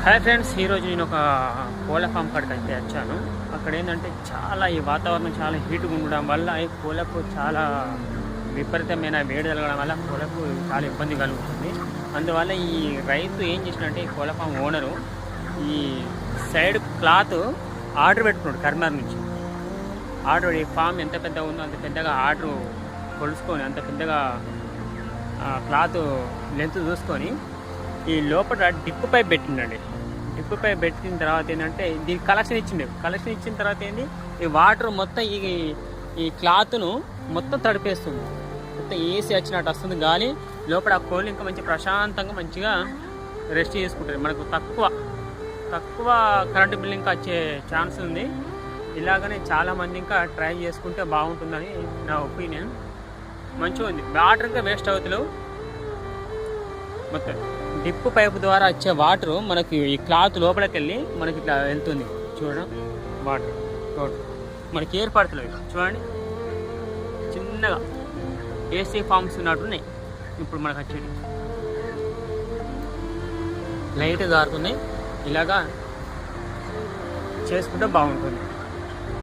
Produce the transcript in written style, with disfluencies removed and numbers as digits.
Hi friends, ఈరోజు నేను ఒక కోళ్ళ ఫామ్ కాడికి అయితే వచ్చాను. అక్కడ ఏంటంటే చాలా ఈ వాతావరణం చాలా హీట్గా ఉండడం వల్ల ఈ కోళ్ళకు చాలా విపరీతమైన వేడి కలగడం వల్ల కోళ్ళకు చాలా ఇబ్బంది కలుగుతుంది. అందువల్ల ఈ రైతు ఏం చేసినట్టే ఈ కోళ్ళ ఫామ్ ఓనరు ఈ సైడ్ క్లాత్ ఆర్డర్ పెట్టుకున్నాడు కరీంనగర్ నుంచి. ఆర్డర్ ఈ ఫామ్ ఎంత పెద్దగా ఉందో అంత పెద్దగా ఆర్డర్ కొలుసుకొని అంత పెద్దగా క్లాత్ లెంత్ చూసుకొని ఈ లోపల డిప్పు పైప్ పెట్టిండండి. డిప్పు పైప్ పెట్టిన తర్వాత ఏంటంటే దీనికి కలెక్షన్ ఇచ్చిన తర్వాత ఏంటి, ఈ వాటర్ మొత్తం ఈ క్లాత్ను మొత్తం తడిపేస్తుంది. మొత్తం ఏసీ వచ్చినట్టు వస్తుంది గాలి. లోపల ఆ కోళ్ళు ఇంకా మంచి ప్రశాంతంగా మంచిగా రెస్ట్ చేసుకుంటుంది. మనకు తక్కువ కరెంటు బిల్ ఇంకా వచ్చే ఛాన్స్ ఉంది. ఇలాగనే చాలామంది ఇంకా ట్రై చేసుకుంటే బాగుంటుందని నా ఒపీనియన్. మంచిగా ఉంది. వాటర్ ఇంకా వేస్ట్ అవుతలేవు. మొత్తం డిప్పు పైపు ద్వారా వచ్చే వాటర్ మనకి ఈ క్లాత్ లోపలికి వెళ్ళి మనకి ఇట్లా వెళ్తుంది. చూడడం వాటర్ మనకి ఏర్పడుతున్నాయి. చూడండి, చిన్నగా ఏసీ ఫామ్స్ ఉన్నట్టున్నాయి. ఇప్పుడు మనకు వచ్చేది లైట్ గారుతున్నాయి. ఇలాగా చేసుకుంటే బాగుంటుంది.